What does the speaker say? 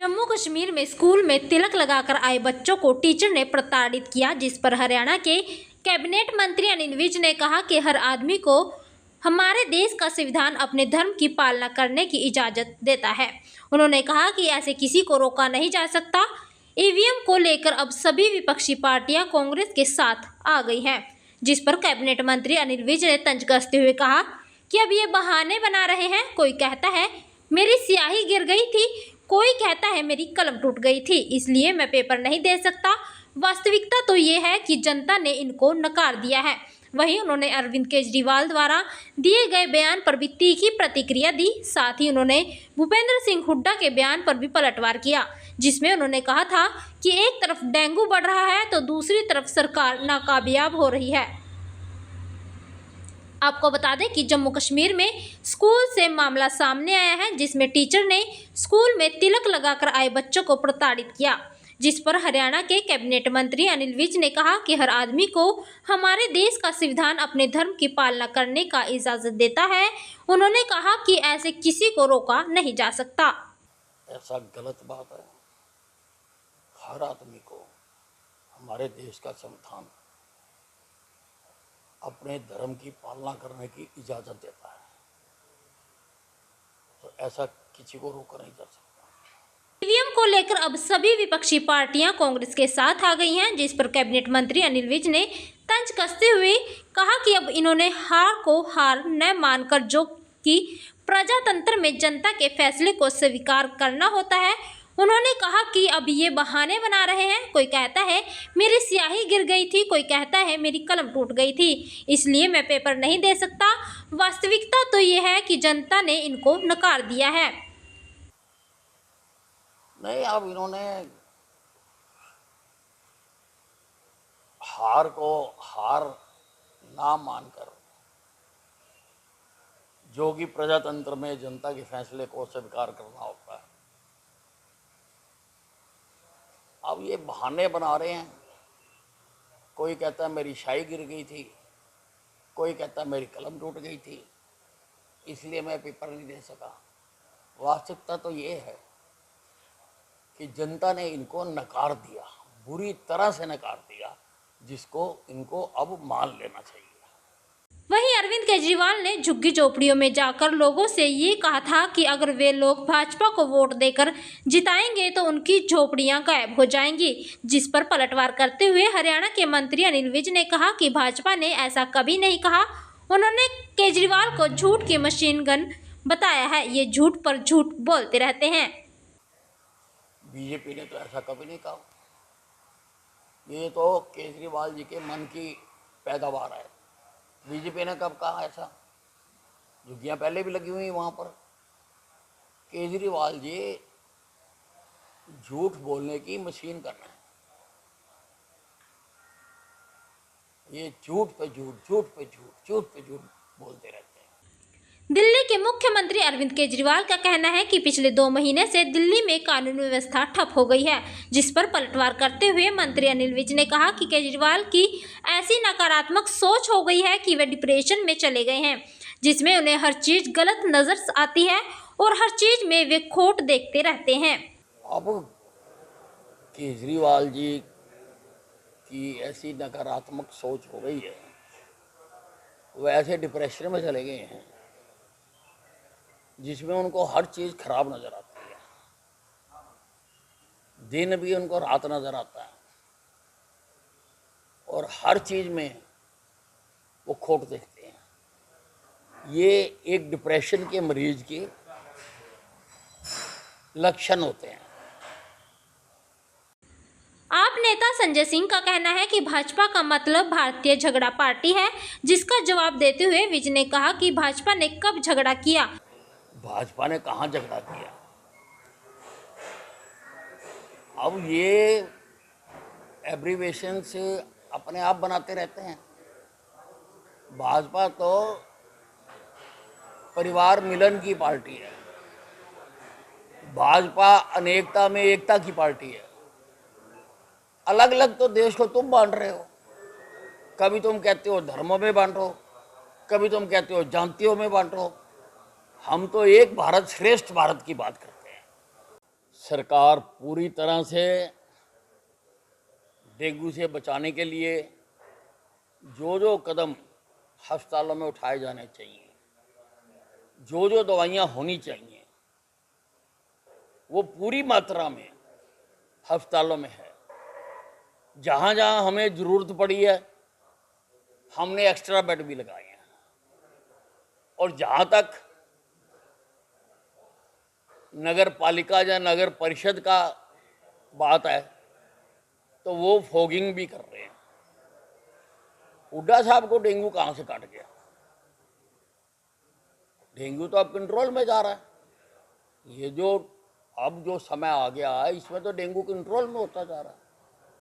जम्मू कश्मीर में स्कूल में तिलक लगाकर आए बच्चों को टीचर ने प्रताड़ित किया, जिस पर हरियाणा के कैबिनेट मंत्री अनिल विज ने कहा कि हर आदमी को हमारे देश का संविधान अपने धर्म की पालना करने की इजाजत देता है। उन्होंने कहा कि ऐसे किसी को रोका नहीं जा सकता। ईवीएम को लेकर अब सभी विपक्षी पार्टियां कांग्रेस के साथ आ गई हैं, जिस पर कैबिनेट मंत्री अनिल विज ने तंज कसते हुए कहा कि अब ये बहाने बना रहे हैं। कोई कहता है मेरी स्याही गिर गई थी, कोई कहता है मेरी कलम टूट गई थी, इसलिए मैं पेपर नहीं दे सकता। वास्तविकता तो ये है कि जनता ने इनको नकार दिया है। वहीं उन्होंने अरविंद केजरीवाल द्वारा दिए गए बयान पर भी तीखी प्रतिक्रिया दी। साथ ही उन्होंने भूपेंद्र सिंह हुड्डा के बयान पर भी पलटवार किया, जिसमें उन्होंने कहा था कि एक तरफ डेंगू बढ़ रहा है तो दूसरी तरफ सरकार नाकामयाब हो रही है। आपको बता दें कि जम्मू कश्मीर में स्कूल से मामला सामने आया है, जिसमें टीचर ने स्कूल में तिलक लगाकर आए बच्चों को प्रताड़ित किया, जिस पर हरियाणा के कैबिनेट मंत्री अनिल विज ने कहा कि हर आदमी को हमारे देश का संविधान अपने धर्म की पालना करने का इजाजत देता है। उन्होंने कहा कि ऐसे किसी को रोका नहीं जा सकता। ऐसा गलत बात है। हर आदमी को हमारे देश का संविधान अपने धर्म की पालना करने की इजाज़त देता है, तो ऐसा किसी को रोका नहीं जा सकता। ईवीएम को लेकर अब सभी विपक्षी पार्टियां कांग्रेस के साथ आ गई हैं, जिस पर कैबिनेट मंत्री अनिल विज ने तंज कसते हुए कहा कि अब इन्होंने हार को हार न मानकर जो कि प्रजातंत्र में जनता के फैसले को स्वीकार करना होता है। उन्होंने कहा कि अब ये बहाने बना रहे हैं। कोई कहता है मेरी स्याही गिर गई थी, कोई कहता है मेरी कलम टूट गई थी, इसलिए मैं पेपर नहीं दे सकता। वास्तविकता तो ये है कि जनता ने इनको नकार दिया है। नहीं, अब इन्होंने हार को हार ना मानकर जो कि प्रजातंत्र में जनता के फैसले को स्वीकार करना होता है, अब ये बहाने बना रहे हैं। कोई कहता है मेरी स्याही गिर गई थी, कोई कहता है मेरी कलम टूट गई थी, इसलिए मैं पेपर नहीं दे सका। वास्तविकता तो ये है कि जनता ने इनको नकार दिया, बुरी तरह से नकार दिया, जिसको इनको अब मान लेना चाहिए। वहीं अरविंद केजरीवाल ने झुग्गी झोपड़ियों में जाकर लोगों से ये कहा था कि अगर वे लोग भाजपा को वोट देकर जिताएंगे तो उनकी झोपड़ियां गायब हो जाएंगी, जिस पर पलटवार करते हुए हरियाणा के मंत्री अनिल विज ने कहा कि भाजपा ने ऐसा कभी नहीं कहा। उन्होंने केजरीवाल को झूठ की मशीन गन बताया है, ये झूठ पर झूठ बोलते रहते हैं। बीजेपी ने तो ऐसा कभी नहीं कहा। ये तो केजरीवाल जी के मन की पैदावार है। बीजेपी ने कब कहा ऐसा? झुग्गियाँ पहले भी लगी हुई वहाँ पर। केजरीवाल जी झूठ बोलने की मशीन कर रहे हैं। ये झूठ पे झूठ, झूठ पे झूठ, झूठ पे झूठ बोलते रहते हैं। दिल्ली के मुख्यमंत्री अरविंद केजरीवाल का कहना है कि पिछले 2 महीने से दिल्ली में कानून व्यवस्था ठप हो गई है, जिस पर पलटवार करते हुए मंत्री अनिल विज ने कहा कि केजरीवाल की ऐसी नकारात्मक सोच हो गई है कि वे डिप्रेशन में चले गए हैं, जिसमें उन्हें हर चीज गलत नजर आती है और हर चीज में वे खोट देखते रहते हैं। अब केजरीवाल जी की ऐसी नकारात्मक सोच हो गई है, वो ऐसे डिप्रेशन में चले गए हैं जिसमें उनको हर चीज़ खराब नज़र आती है। दिन भी उनको रात नज़र आता है और हर चीज़ में वो खोट देखते हैं। ये एक डिप्रेशन के मरीज के लक्षण होते हैं। आप नेता संजय सिंह का कहना है कि भाजपा का मतलब भारतीय झगड़ा पार्टी है, जिसका जवाब देते हुए विज ने कहा कि भाजपा ने कब झगड़ा किया? भाजपा ने कहाँ झगड़ा किया? अब ये एब्रीवेशन से अपने आप बनाते रहते हैं। भाजपा तो परिवार मिलन की पार्टी है। भाजपा अनेकता में एकता की पार्टी है। अलग अलग तो देश को तुम बांट रहे हो। कभी तुम कहते हो धर्मों में बांटो, कभी तुम कहते हो जातियों में बांटो। हम तो एक भारत श्रेष्ठ भारत की बात करते हैं। सरकार पूरी तरह से डेंगू से बचाने के लिए जो जो कदम अस्पतालों में उठाए जाने चाहिए, जो जो दवाइयाँ होनी चाहिए, वो पूरी मात्रा में अस्पतालों में है। जहाँ जहाँ हमें ज़रूरत पड़ी है हमने एक्स्ट्रा बेड भी लगाए हैं। और जहाँ तक नगर पालिका या नगर परिषद का बात है तो वो फॉगिंग भी कर रहे हैं। हुड्डा साहब को डेंगू कहाँ से काट गया? डेंगू तो अब कंट्रोल में जा रहा है। ये जो अब जो समय आ गया है इसमें तो डेंगू कंट्रोल में होता जा रहा है।